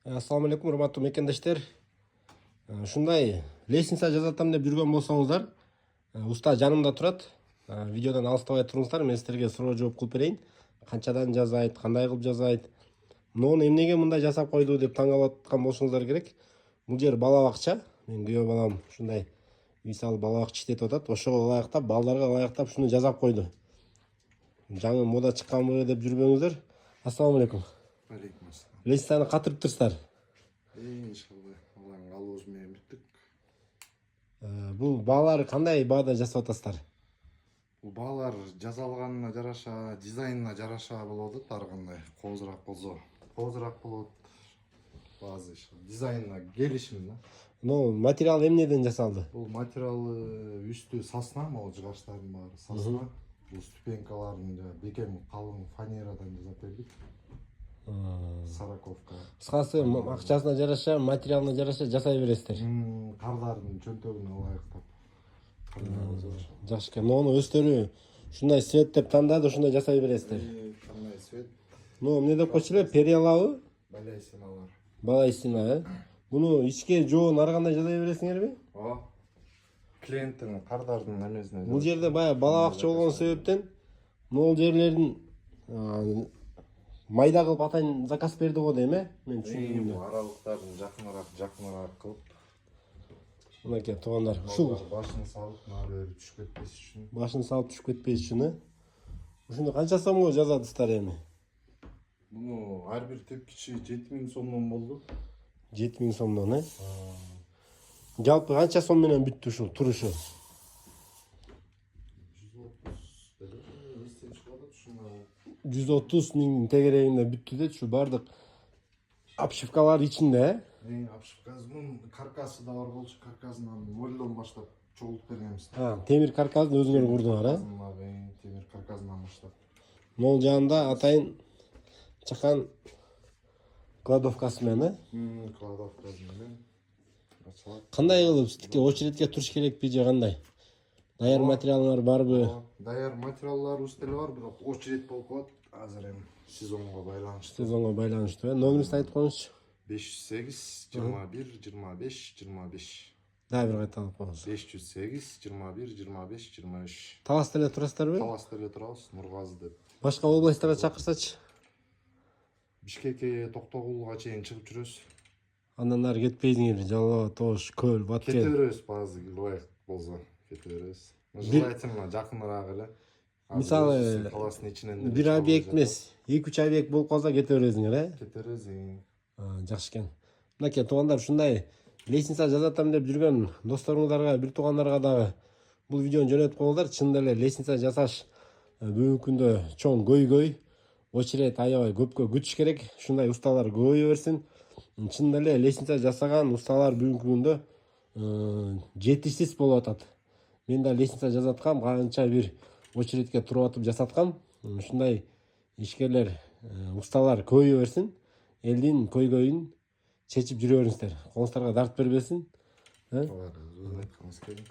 Assalamu alaikum, урматтуу мекендештер. Ушундай лестница жазатам деп жүргөн болсоңуздар, уста жанымда турат. Видеодон алыстабай туруңуздар, мен силерге суроо жооп кылып берейин. Канчадан жазайт, кандай кылып жазайт, муну эмнеге мындай жасап койду деп таң калып аткан болушуңуздар керек. Бул жер бала бакча. Мен күйөө балам ушундай үй салып бала бакча иштетип атат. Ошого ылайыктап, балдарга ылайыктап ушуну жасап койду. Жаңы мода чыкканбы деп жүрбөңүздөр. Ассаламу алейкум. Алейкум ассалам. Лестницаны катырып турсуздар. Иншалла, Алланын каалоосу менен бүттүк. Бул баалар кандай баада жасап атасыздар? Бул баалар жасалганына жараша, дизайнына жараша болот. Ар кандай коозураак болсо, коозураак болот. Баазы дизайнына келишим да. Ну, материал эмнеден жасалды? Бул материалы үстү сосна, могу жыгачтардын баары сосна. Бул ступенькаларын бекем калың фанерадан жасап бердик. Сороковка. Кыскасы акчасына жараша, материалына жараша жасай бересиздер. Кардардын чөнтөгүнө ылайыктап. Жакшы экен. Ону өздөрү ушундай свет деп тандады, ушундай жасай бересиздер. Кандай свет? Ну, эмне деп койчу эле? Периялабы? Балайсиналар. Балайсина, Буну ичке жоон ар кандай жасай бересиңерби? Ооба. Клиенттин, кардардын эмесине. Бул жерде бая бала бакча болгон себептен могул жерлерин майда кылып атайын заказ берди го дейм, мен түшүндүм. Аралыктарын жакыныраак кылып. Мынакей туугандар, ушул башын салып, нары түшүп кетпеш үчүн. башын салып түшүп кетпеш үчүн, Ушуну канча сомго жазадысыздар эми? Муну ар бир тепкичи 7000 сомдон болду. 7000 сомдон, Жалпы канча сом менен бүттү ушул турушу? 130 миң тегерегинде бүттү дейт, ушу бардык обшивкалар ичинде, Обшивкасынын каркасы да бар болчу, каркасынан нолдон баштап чогултуп бергенбиз. Темир каркасын өзүңөр курдуңар, Темир каркасынан баштап. Могул жагында атайын чакан кладовкасы менен, Кладовкасы менен. Кандай кылып тике очередке туруш керекпи же кандай? Даяр материалыңар барбы? Даяр материалларыбыз деле бар, бирок очередь болуп калат. Азыр эми сезонго байланыштуу. Сезонго байланыштуу, Номеринизди айтып коюңузчу. 508 21 25 25. Дагы бир кайталап коюңуз. 508 21 25 23. Таласта эле турасыздарбы? Таласта эле турабыз, Нургазы деп. Башка областарга чакырсачы? Бишкекке, Токтогулга чейин чыгып жүрөбүз. Андан ары кетпейсиңер, Жалал Абад, Ош, Көл, Кете Баткен. беребиз, баазы ылайык болсо кете беребиз. Желательно жакыныраак эле. Мисалы, таластын ичинен бир объект эмес, 2-3 объект болуп калса кете бересиңер, Кете беребиз. Жакшы экен. Мынакей туугандар, ушундай лестница жазатам деп жүргөн досторуңуздарга, бир туугандарга дагы бул видеону жөнөтүп коюңуздар. Чынында эле лестница жасаш бүгүнкү күндө чоң көйгөй, очеред аябай көпкө күтүш керек. Ушундай усталар көбөйө берсин. Чынында эле лестница жасаган усталар бүгүнкү күндө жетишсиз болуп атат. Мен да лестница жасаткам, канча бир очередке туруп атып жасаткам. Ушундай ишкерлер, усталар көбөйө берсин. Элдин көйгөйүн чечип жүрө бериңиздер. Колуңуздарга дарт бербесин. Ооба, айтканыбыз келет.